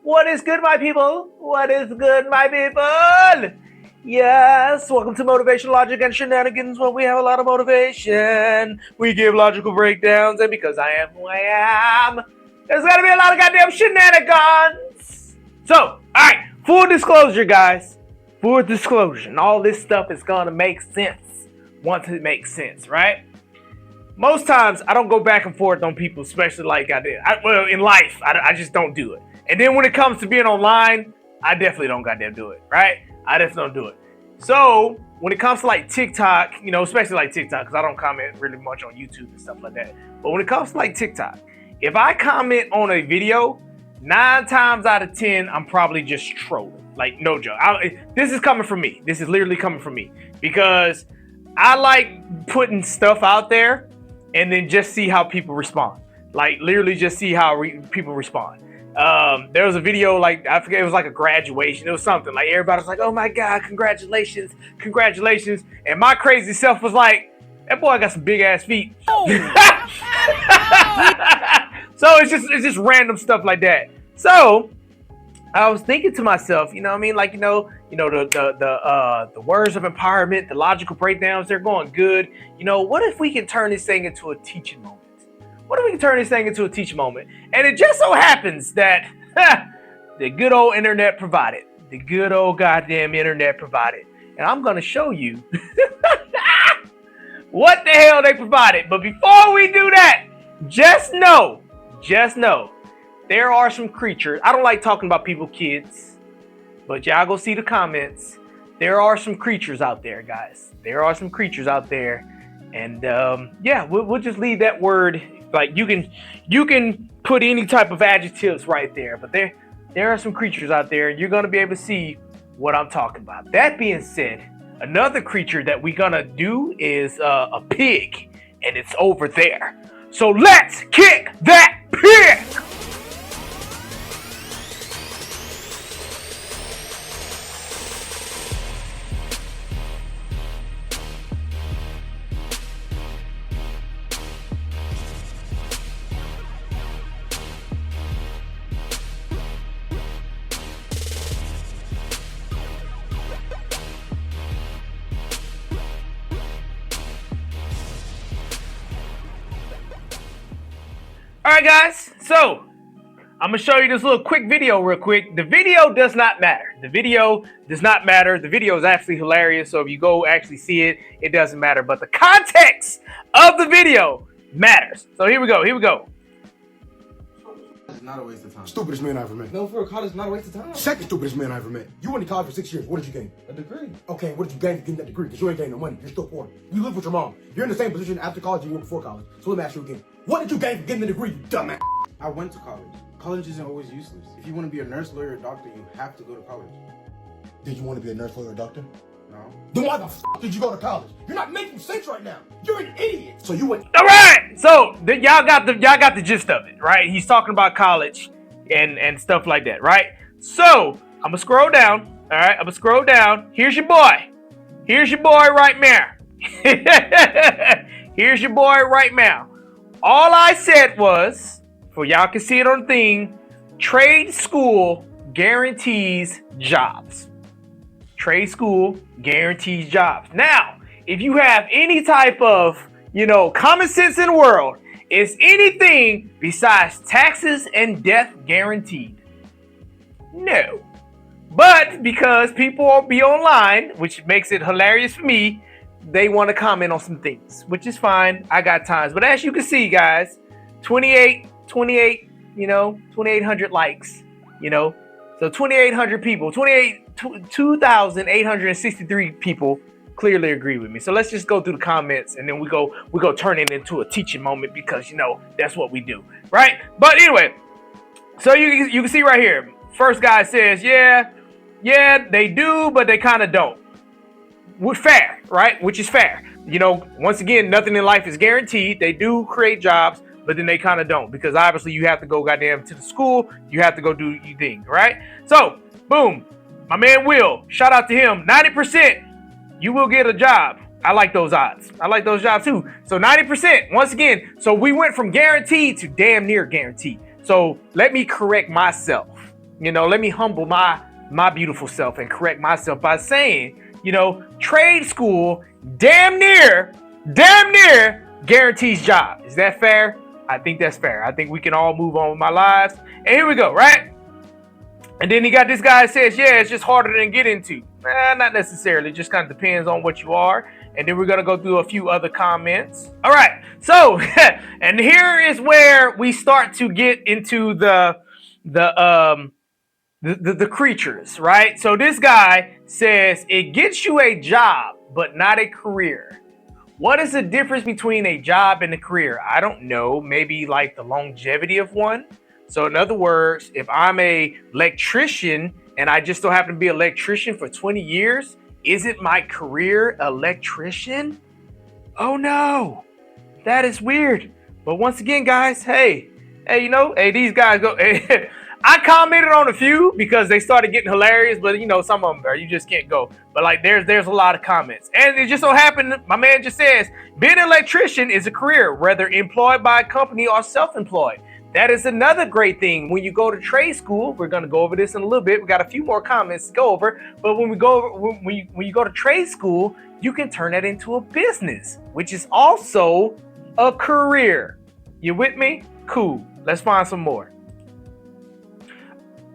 What is good, my people? What is good, my people? Yes, welcome to Motivation, Logic, and Shenanigans, where we have a lot of motivation. We give logical breakdowns, and because I am who I am, there's gonna be a lot of goddamn shenanigans. So, alright, full disclosure, guys. Full disclosure. All this stuff is gonna make sense once it makes sense, right? Most times, I don't go back and forth on people, especially like I did. Well, in life, I just don't do it. And then when it comes to being online, I definitely don't goddamn do it, right? I just don't do it. So when it comes to like TikTok, you know, especially like TikTok, because I don't comment really much on YouTube and stuff like that. But when it comes to like TikTok, if I comment on a video, 9 times out of 10, I'm probably just trolling. Like, no joke. This is coming from me. This is literally coming from me. Because I like putting stuff out there and then just see how people respond. Like, literally just see how people respond. There was a video, like, I forget, it was like a graduation. It was something like everybody was like, oh my God, congratulations, congratulations. And my crazy self was like, that boy got some big ass feet. Oh. So it's just random stuff like that. So I was thinking to myself, you know what I mean? Like, the words of empowerment, the logical breakdowns, they're going good. You know, what if we can turn this thing into a teaching moment? What if we can turn this thing into a teaching moment? And it just so happens that the good old internet provided. The good old goddamn internet provided. And I'm going to show you what the hell they provided. But before we do that, just know, there are some creatures. I don't like talking about people, kids, but y'all go see the comments. There are some creatures out there, guys. There are some creatures out there. And yeah, we'll just leave that word. Like, you can put any type of adjectives right there, but there are some creatures out there, and you're gonna be able to see what I'm talking about. That being said, another creature that we're gonna do is a pig, and it's over there. So let's kick that pig! Alright guys, so I'm going to show you this little quick video real quick. The video does not matter. The video does not matter. The video is actually hilarious, so if you go actually see it, it doesn't matter. But the context of the video matters. So here we go. It's not a waste of time. Stupidest man I ever met. No, for a college, not a waste of time. Second stupidest man I ever met. You went to college for 6 years. What did you gain? A degree. Okay, what did you gain to get that degree? Because you ain't getting no money. You're still poor. You live with your mom. You're in the same position after college you were before college. So let me ask you again. What did you gain from getting the degree, you dumbass? I went to college. College isn't always useless. If you want to be a nurse, lawyer, or doctor, you have to go to college. Did you want to be a nurse, lawyer, or doctor? No. Then why the f did you go to college? You're not making sense right now. You're an idiot. So you went. All right. So y'all got the gist of it, right? He's talking about college and stuff like that, right? So I'm gonna scroll down. All right, I'm gonna scroll down. Here's your boy. Here's your boy right there. Here's your boy right now. All I said was, for y'all can see it on the thing, trade school guarantees jobs. Trade school guarantees jobs. Now, if you have any type of, common sense in the world, is anything besides taxes and death guaranteed? No. But because people will be online, which makes it hilarious for me, they want to comment on some things, which is fine. I got times. But as you can see, guys, 2,800 likes, so 2,800 people, 2,863 people clearly agree with me. So let's just go through the comments, and then we go turn it into a teaching moment, because that's what we do, right? But anyway, so you can see right here, first guy says, yeah, they do, but they kind of don't. Fair, right? Which is fair. Once again, nothing in life is guaranteed. They do create jobs, but then they kind of don't, because obviously you have to go goddamn to the school. You have to go do your thing, right? So, boom, my man Will, shout out to him. 90%, you will get a job. I like those odds. I like those jobs too. So 90%, once again, so we went from guaranteed to damn near guaranteed. So let me correct myself. let me humble my beautiful self and correct myself by saying, trade school damn near guarantees job. Is that fair? I think that's fair. I think we can all move on with my lives. And here we go, right? And then he got this guy that says, yeah, it's just harder than get into. Not necessarily. It just kind of depends on what you are. And then we're going to go through a few other comments. All right. So, and here is where we start to get into the creatures, right? So this guy says it gets you a job, but not a career. What is the difference between a job and a career? I don't know. Maybe like the longevity of one. So in other words, if I'm a electrician and I just so happen to be an electrician for 20 years, is it my career electrician? Oh no, that is weird. But once again, guys, hey, these guys go. I commented on a few because they started getting hilarious, but some of them you just can't go. But like there's a lot of comments. And it just so happened, my man just says, being an electrician is a career, whether employed by a company or self-employed. That is another great thing. When you go to trade school, we're going to go over this in a little bit. We got a few more comments to go over. But when you go to trade school, you can turn that into a business, which is also a career. You with me? Cool. Let's find some more.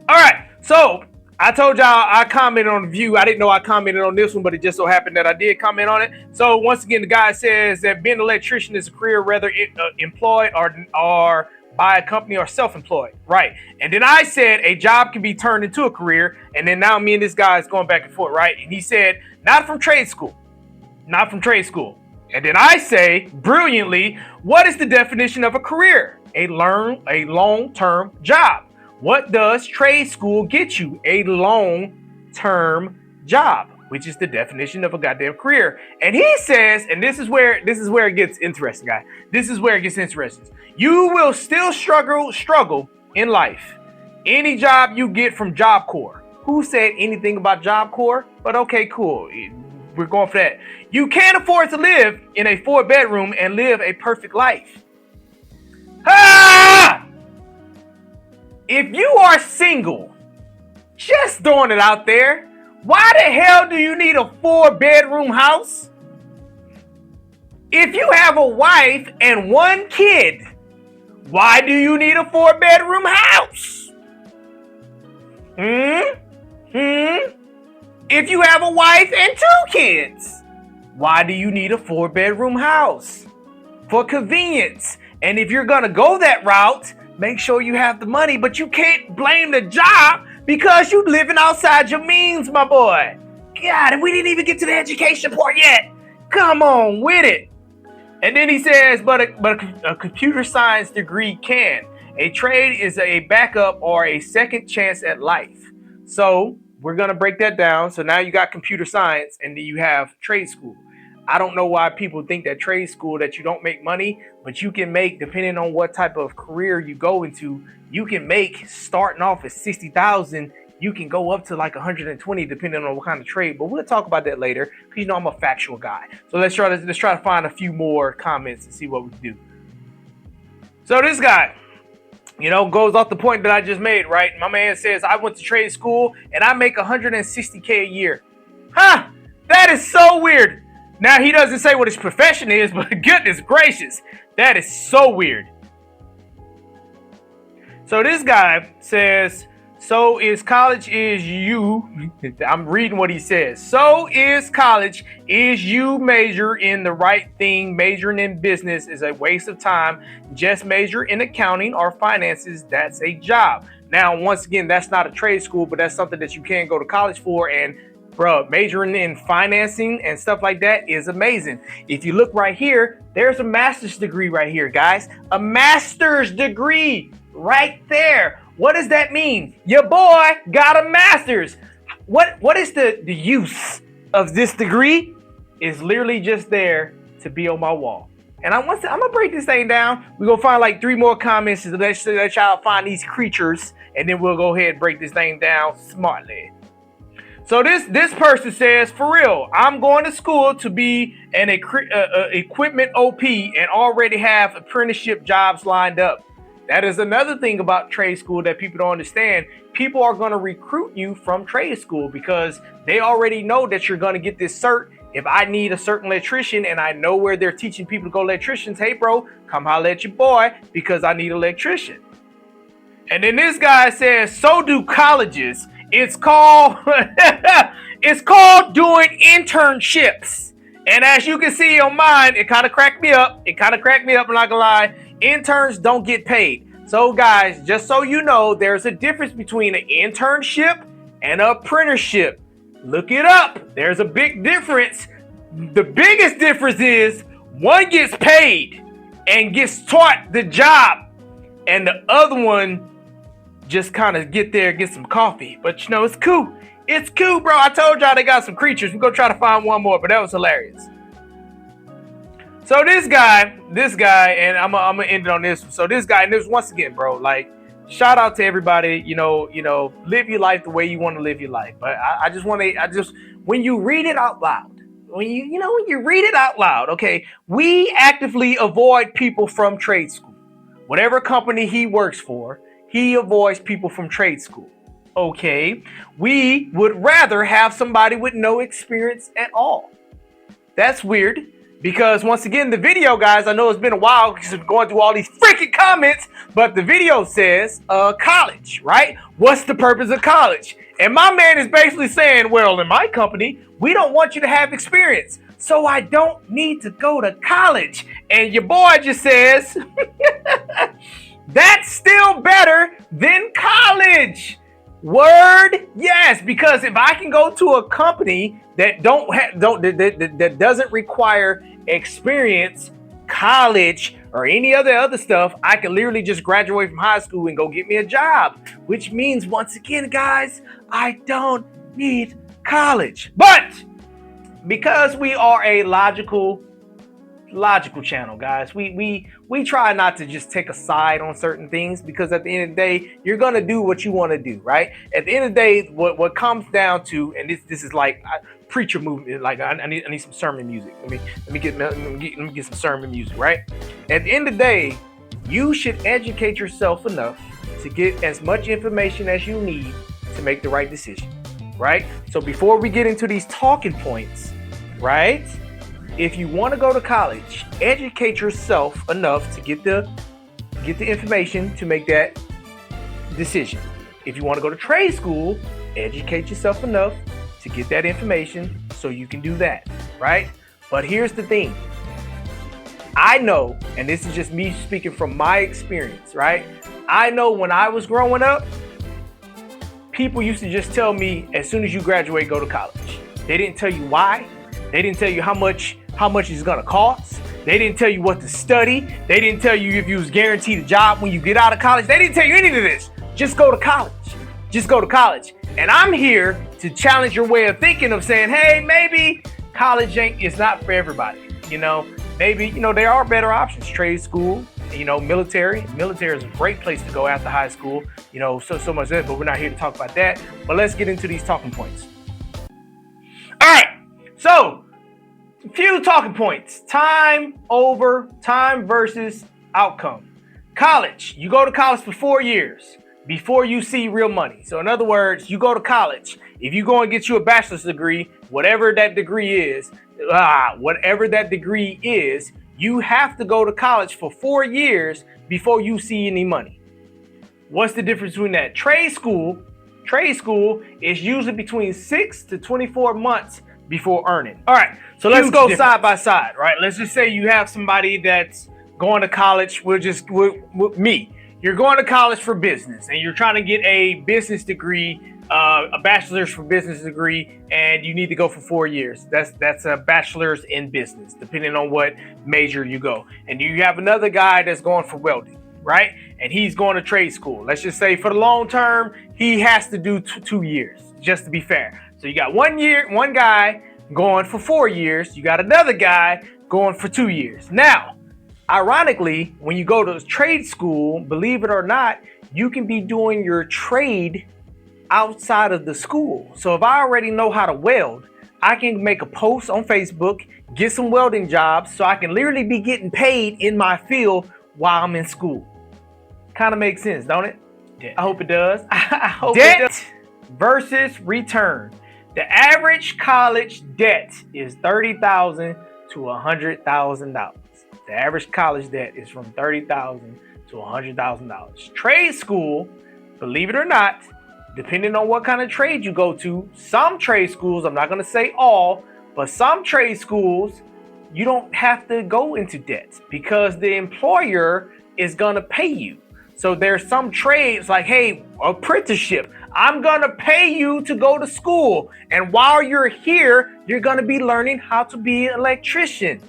All right. So I told y'all I commented on the view. I didn't know I commented on this one, but it just so happened that I did comment on it. So once again, the guy says that being an electrician is a career, whether employed or by a company or self-employed, right? And then I said a job can be turned into a career, and then now me and this guy is going back and forth, right? And he said, not from trade school. And then I say, brilliantly, what is the definition of a career? A long-term job. What does trade school get you? A long-term job, which is the definition of a goddamn career. And he says, and this is where it gets interesting, guys. This is where it gets interesting. You will still struggle in life. Any job you get from Job Corps. Who said anything about Job Corps? But okay, cool. We're going for that. You can't afford to live in a 4-bedroom and live a perfect life. Ah! If you are single, just throwing it out there, why the hell do you need a 4-bedroom house? If you have a wife and 1 kid, why do you need a 4-bedroom house? If you have a wife and 2 kids, why do you need a 4-bedroom house? For convenience. And if you're gonna go that route, make sure you have the money, but you can't blame the job because you living outside your means, my boy. God, and we didn't even get to the education part yet. Come on with it. And then he says, but a computer science degree can. A trade is a backup or a second chance at life. So we're going to break that down. So now you got computer science and then you have trade school. I don't know why people think that trade school that you don't make money, but you can make, depending on what type of career you go into, you can make starting off at 60,000. You can go up to like 120 depending on what kind of trade. But we'll talk about that later because I'm a factual guy. So let's try to find a few more comments and see what we can do. So this guy, goes off the point that I just made, right? My man says, I went to trade school and I make 160K a year. Huh? That is so weird. Now, he doesn't say what his profession is, but goodness gracious, that is so weird. So this guy says, so is college is you. I'm reading what he says. So is college is you major in the right thing. Majoring in business is a waste of time. Just major in accounting or finances. That's a job. Now, once again, that's not a trade school, but that's something that you can go to college for. And bro, majoring in financing and stuff like that is amazing. If you look right here, there's a master's degree right here, guys. A master's degree right there. What does that mean? Your boy got a master's. What is the use of this degree? It's literally just there to be on my wall. And I'm gonna break this thing down. We're gonna find like 3 more comments to let y'all find these creatures, and then we'll go ahead and break this thing down smartly. So this person says, for real, I'm going to school to be an equipment OP and already have apprenticeship jobs lined up. That is another thing about trade school that people don't understand. People are going to recruit you from trade school because they already know that you're going to get this cert. If I need a certain electrician and I know where they're teaching people to go electricians, hey bro, come holler at your boy because I need an electrician. And then this guy says, so do colleges. It's called it's called doing internships. And as you can see on mine, it kind of cracked me up. I'm not gonna lie. Interns don't get paid. So guys, just so you know, there's a difference between an internship and an apprenticeship. Look it up. There's a big difference. The biggest difference is one gets paid and gets taught the job, and the other one just kind of get some coffee. But you know, it's cool. It's cool, bro. I told y'all they got some creatures. We're gonna try to find one more, but that was hilarious. So this guy, and I'm gonna end it on this one. So this guy, and this once again, bro, like, shout out to everybody. You know, live your life the way you want to live your life. But I just when you read it out loud, when you read it out loud, okay, we actively avoid people from trade school. Whatever company he works for, he avoids people from trade school. Okay, we would rather have somebody with no experience at all. That's weird. Because once again, the video, guys, I know it's been a while because I'm going through all these freaking comments, but the video says college, right? What's the purpose of college? And my man is basically saying, well, in my company, we don't want you to have experience, so I don't need to go to college. And your boy just says, that's still better than college. Word, yes, because if I can go to a company that that doesn't require experience, college, or any other stuff, I can literally just graduate from high school and go get me a job. Which means, once again, guys, I don't need college. But because we are a logical channel, guys, we try not to just take a side on certain things, because at the end of the day, you're gonna do what you want to do, right? At the end of the day, what comes down to, and this is like preacher movement, like I need some sermon music. Let me get some sermon music, right? At the end of the day, you should educate yourself enough to get as much information as you need to make the right decision, right? So before we get into these talking points, right? If you want to go to college, educate yourself enough to get the information to make that decision. If you want to go to trade school, educate yourself enough to get that information so you can do that, right? But here's the thing. I know, and this is just me speaking from my experience, right? I know when I was growing up, people used to just tell me, as soon as you graduate, go to college. They didn't tell you why. They didn't tell you how much it's gonna cost. They didn't tell you what to study. They didn't tell you if you was guaranteed a job when you get out of college. They didn't tell you any of this. Just go to college. Just go to college. And I'm here to challenge your way of thinking, of saying, hey, maybe college is not for everybody. Maybe, there are better options. Trade school, military. Military is a great place to go after high school. So much that, but we're not here to talk about that. But let's get into these talking points. All right. So, a few talking points. Time versus outcome. College. You go to college for 4 years before you see real money. So in other words, you go to college. If you go and get you a bachelor's degree, whatever that degree is, you have to go to college for 4 years before you see any money. What's the difference between that? Trade school is usually between 6 to 24 months before earning. All right, so let's go side by side, right? Let's just say you have somebody that's going to college. With me. You're going to college for business, and you're trying to get a business degree, a bachelor's for business degree, and you need to go for 4 years. That's a bachelor's in business, depending on what major you go. And you have another guy that's going for welding, right? And he's going to trade school. Let's just say for the long term, he has to do 2 years, just to be fair. So you got 1 year, one guy going for 4 years. You got another guy going for 2 years. Now, ironically, when you go to trade school, believe it or not, you can be doing your trade outside of the school. So if I already know how to weld, I can make a post on Facebook, get some welding jobs, so I can literally be getting paid in my field while I'm in school. Kind of makes sense, don't it? Debt. I hope it does. I hope it does. Debt versus return. The average college debt is $30,000 to $100,000. The average college debt is from $30,000 to $100,000. Trade school, believe it or not, depending on what kind of trade you go to, some trade schools, I'm not going to say all, but some trade schools, you don't have to go into debt because the employer is going to pay you. So there's some trades like, hey, apprenticeship, I'm going to pay you to go to school. And while you're here, you're going to be learning how to be an electrician.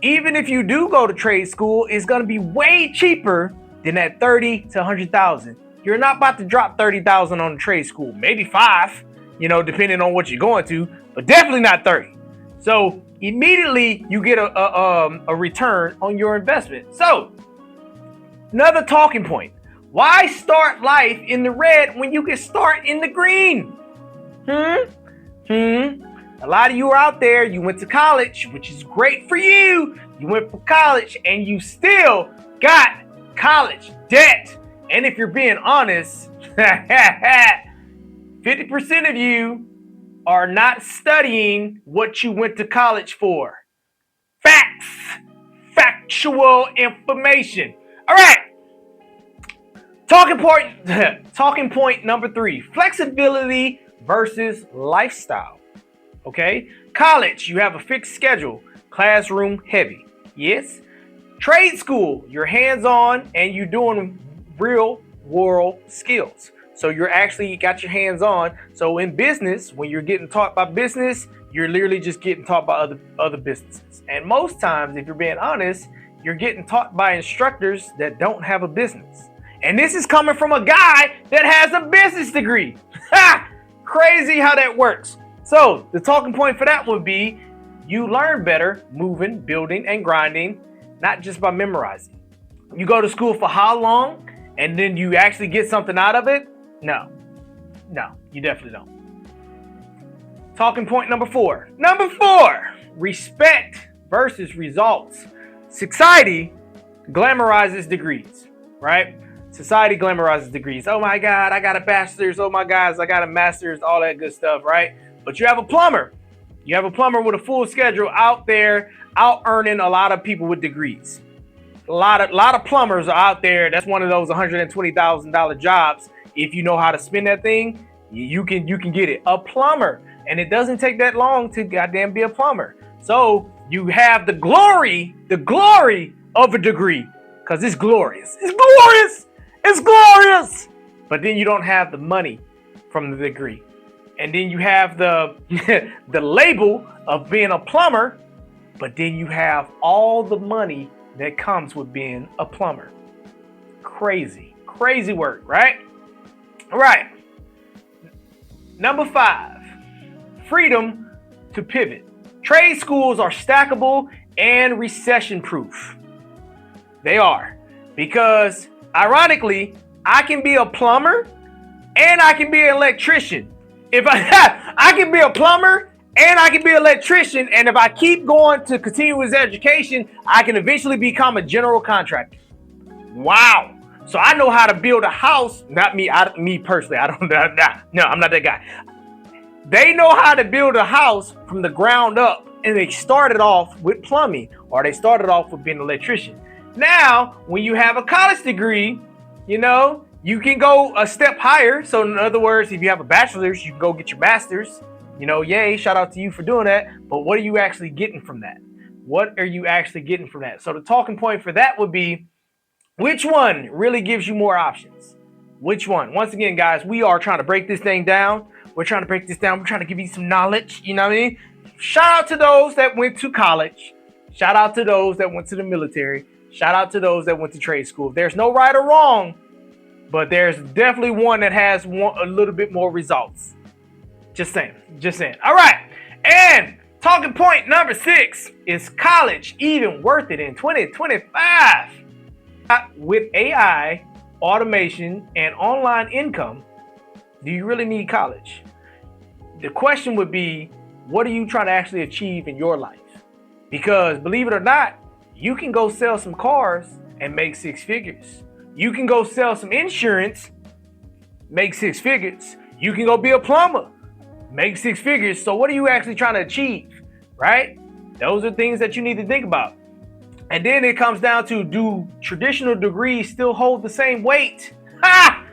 Even if you do go to trade school, it's going to be way cheaper than that 30 to 100,000. You're not about to drop 30,000 on the trade school, maybe 5, depending on what you're going to, but definitely not 30. So immediately you get a return on your investment. So another talking point. Why start life in the red when you can start in the green? A lot of you are out there, you went to college, which is great for you. You went for college and you still got college debt. And if you're being honest, 50% of you are not studying what you went to college for. Facts, factual information. All right. Talking point number 3, flexibility versus lifestyle. Okay, college, you have a fixed schedule, classroom heavy. Yes. Trade school, you're hands-on and you're doing real world skills. So you're actually got your hands on. So in business, when you're getting taught by business, you're literally just getting taught by other businesses. And most times, if you're being honest, you're getting taught by instructors that don't have a business. And this is coming from a guy that has a business degree. Crazy how that works. So the talking point for that would be you learn better moving, building, and grinding, not just by memorizing. You go to school for how long and then you actually get something out of it? No, you definitely don't. Talking point number 4. Number 4, respect versus results. Society glamorizes degrees, right? Society glamorizes degrees. Oh my God, I got a bachelor's. Oh my God, I got a master's, all that good stuff, right? But you have a plumber. You have a plumber with a full schedule out there, out earning a lot of people with degrees. A lot of plumbers are out there. That's one of those $120,000 jobs. If you know how to spin that thing, you can get it. A plumber. And it doesn't take that long to goddamn be a plumber. So you have the glory of a degree. Because it's glorious. It's glorious. It's glorious. But then you don't have the money from the degree. And then you have the the label of being a plumber, but then you have all the money that comes with being a plumber. Crazy work, right? All right. Number 5, freedom to pivot. Trade schools are stackable and recession proof. They are, because ironically, I can be a plumber and I can be an electrician. If I can be a plumber and I can be an electrician, and if I keep going to continuous education, I can eventually become a general contractor. Wow. So I know how to build a house. Not me, me personally. I don't. No, I'm not that guy. They know how to build a house from the ground up, and they started off with plumbing, or they started off with being an electrician. Now, when you have a college degree, you can go a step higher. So in other words, if you have a bachelor's, you can go get your master's. Yay, shout out to you for doing that. But what are you actually getting from that? What are you actually getting from that? So the talking point for that would be, which one really gives you more options? Which one? Once again, guys, we are trying to break this thing down. We're trying to break this down. We're trying to give you some knowledge. You know what I mean? Shout out to those that went to college. Shout out to those that went to the military. Shout out to those that went to trade school. There's no right or wrong, but there's definitely one that has a little bit more results. Just saying. All right. And talking point number 6, is college even worth it in 2025? With AI, automation, and online income, do you really need college? The question would be, what are you trying to actually achieve in your life? Because believe it or not, you can go sell some cars and make 6 figures. You can go sell some insurance, make 6 figures. You can go be a plumber, make 6 figures. So what are you actually trying to achieve, right? Those are things that you need to think about. And then it comes down to, do traditional degrees still hold the same weight? Ha!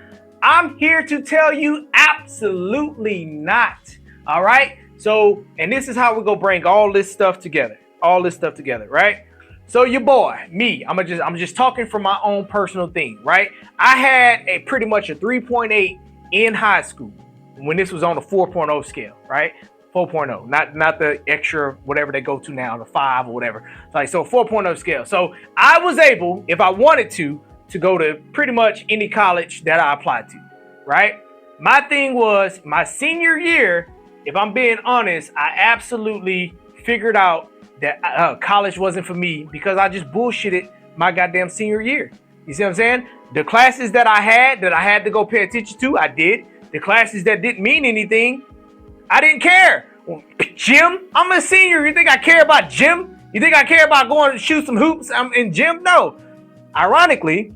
I'm here to tell you absolutely not. All right. So, and this is how we're gonna bring all this stuff together. All this stuff together, right? So your boy, me, I'm just talking from my own personal thing, right? I had pretty much a 3.8 in high school when this was on a 4.0 scale, right? 4.0, not the extra whatever they go to now, the 5 or whatever. So 4.0 scale. So I was able, if I wanted to go to pretty much any college that I applied to, right? My thing was, my senior year, if I'm being honest, I absolutely figured out that college wasn't for me because I just bullshitted my goddamn senior year. You see what I'm saying? The classes that I had to go pay attention to, I did. The classes that didn't mean anything, I didn't care. Gym, I'm a senior. You think I care about gym? You think I care about going to shoot some hoops in gym? No. Ironically,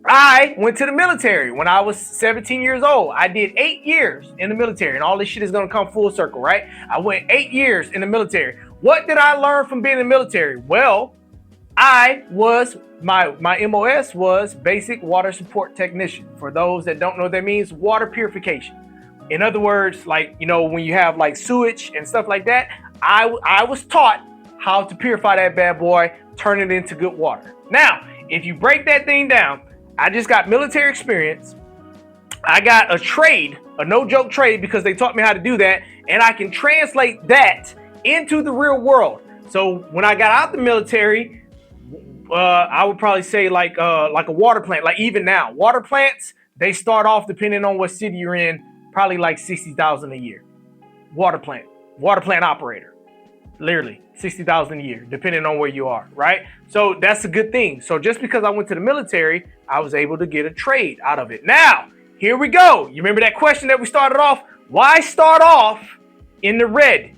I went to the military when I was 17 years old. I did 8 years in the military, and all this shit is going to come full circle, right? I went 8 years in the military. What did I learn from being in the military? Well, my MOS was basic water support technician. For those that don't know what that means, water purification. In other words, like, you know, when you have like sewage and stuff like that, I was taught how to purify that bad boy, turn it into good water. Now, if you break that thing down, I just got military experience. I got a trade, a no-joke trade, because they taught me how to do that, and I can translate that into the real world. So when I got out the military, I would probably say like a water plant. Like even now, water plants, they start off, depending on what city you're in, probably like $60,000 a year. Water plant operator, literally $60,000 a year, depending on where you are, right? So that's a good thing. So just because I went to the military, I was able to get a trade out of it. Now, here we go. You remember that question that we started off? Why start off in the red?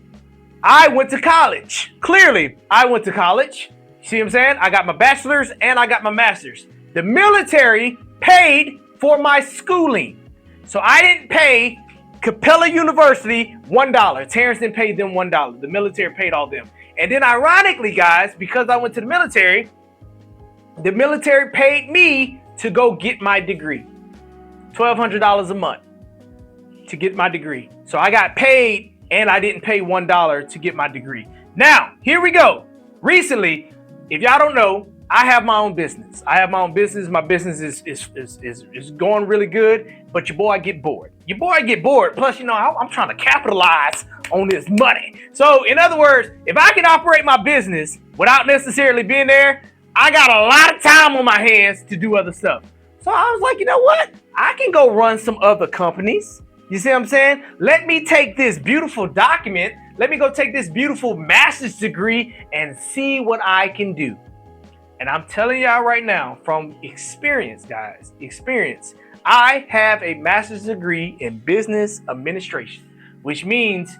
I went to college. Clearly, I went to college. See what I'm saying? I got my bachelor's and I got my master's. The military paid for my schooling. So I didn't pay Capella University $1. Terrence didn't pay them $1. The military paid all them. And then ironically, guys, because I went to the military paid me to go get my degree. $1,200 a month to get my degree. So I got paid and I didn't pay $1 to get my degree. Now, here we go. Recently, if y'all don't know, I have my own business. My business is going really good, but your boy get bored. Plus, you know, I'm trying to capitalize on this money. So, in other words, if I can operate my business without necessarily being there, I got a lot of time on my hands to do other stuff. So I was like, you know what? I can go run some other companies. You see what I'm saying? Let me take this beautiful document. Let me go take this beautiful master's degree and see what I can do. And I'm telling y'all right now, from experience, guys, I have a master's degree in business administration, which means,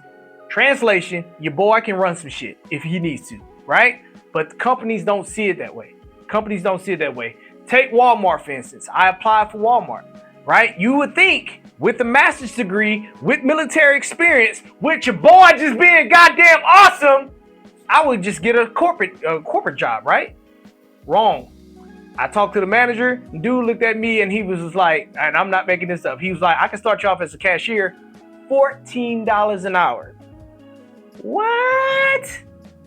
translation, your boy can run some shit if he needs to, right? But companies don't see it that way. Take Walmart, for instance. I applied for Walmart, right? You would think with a master's degree, with military experience, with your boy just being goddamn awesome, I would just get a corporate job, right? Wrong. I talked to the manager. Dude looked at me and he was just like, and I'm not making this up, he was like, I can start you off as a cashier, $14 an hour. What?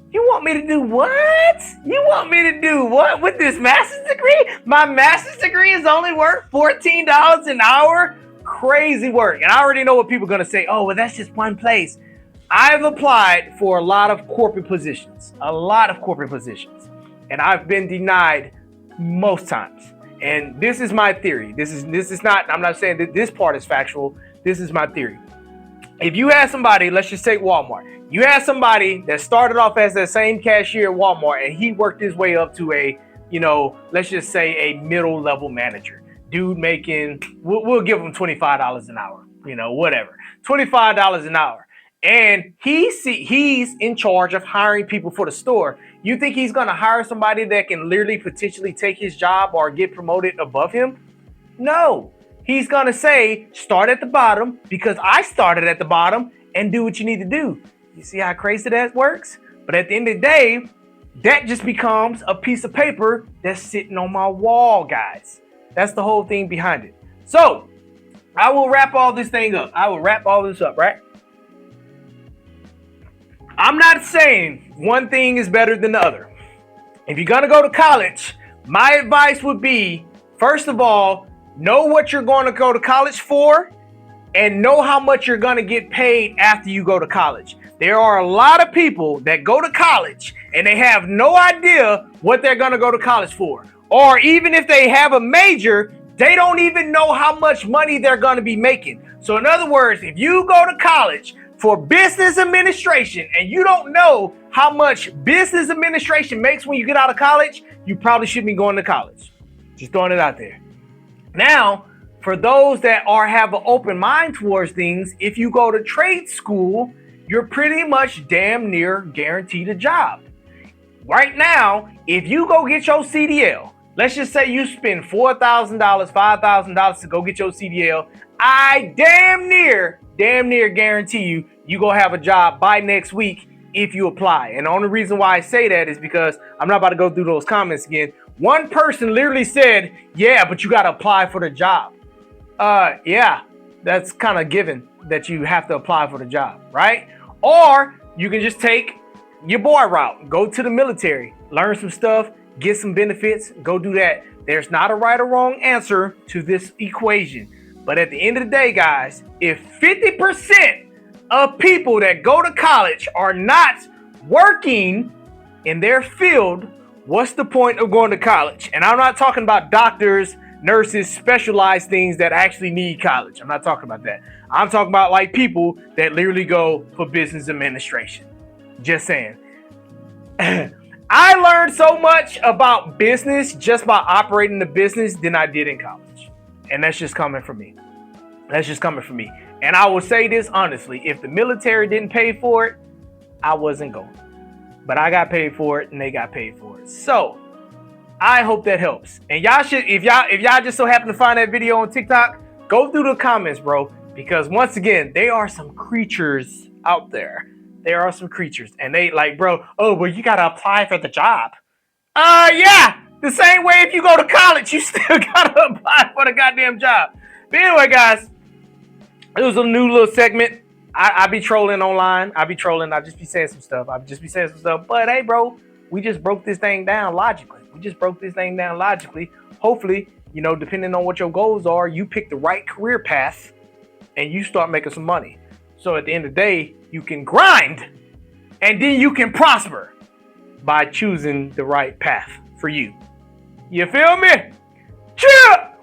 You want me to do what? You want me to do what with this master's degree? My master's degree is only worth $14 an hour? Crazy work. And I already know what people are going to say. Oh, well, that's just one place. I've applied for a lot of corporate positions. And I've been denied most times. And this is my theory. This is not, I'm not saying that this part is factual. This is my theory. If you had somebody, let's just say Walmart, you had somebody that started off as the same cashier at Walmart and he worked his way up to a, you know, let's just say a middle level manager. Dude making, we'll give him $25 an hour, you know, whatever. $25 an hour. And he's in charge of hiring people for the store. You think he's going to hire somebody that can literally potentially take his job or get promoted above him? No. He's going to say, start at the bottom because I started at the bottom and do what you need to do. You see how crazy that works? But at the end of the day, that just becomes a piece of paper that's sitting on my wall, guys. That's the whole thing behind it. So, I will wrap all this thing up. I will wrap all this up, right? I'm not saying one thing is better than the other. If you're going to go to college, my advice would be, first of all, know what you're going to go to college for and know how much you're going to get paid after you go to college. There are a lot of people that go to college and they have no idea what they're going to go to college for. Or even if they have a major, they don't even know how much money they're going to be making. So in other words, if you go to college for business administration and you don't know how much business administration makes when you get out of college, you probably shouldn't be going to college. Just throwing it out there. Now, for those that have an open mind towards things, if you go to trade school, you're pretty much damn near guaranteed a job. Right now, if you go get your CDL, let's just say you spend $4,000, $5,000 to go get your CDL, I damn near guarantee you gonna have a job by next week if you apply. And the only reason why I say that is because I'm not about to go through those comments again. One person literally said, yeah, but you gotta apply for the job. Yeah, that's kind of given that you have to apply for the job, right? Or you can just take your boy route, go to the military, learn some stuff, get some benefits, go do that. There's not a right or wrong answer to this equation. But at the end of the day, guys, if 50% of people that go to college are not working in their field, what's the point of going to college? And I'm not talking about doctors, nurses, specialized things that actually need college. I'm not talking about that. I'm talking about like people that literally go for business administration. Just saying. I learned so much about business just by operating the business than I did in college. And that's just coming from me. That's just coming from me. And I will say this honestly, if the military didn't pay for it, I wasn't going. But I got paid for it and they got paid for it. So I hope that helps. And y'all should, if y'all just so happen to find that video on TikTok, go through the comments, bro. Because once again, there are some creatures out there. There are some creatures. And they like, bro, oh, well, you got to apply for the job. Yeah. The same way if you go to college, you still got to apply for the goddamn job. But anyway, guys, it was a new little segment. I be trolling online. I be trolling. I just be saying some stuff. But hey, bro, we just broke this thing down logically. Hopefully, you know, depending on what your goals are, you pick the right career path and you start making some money. So at the end of the day, you can grind and then you can prosper by choosing the right path for you. You feel me? Cheer!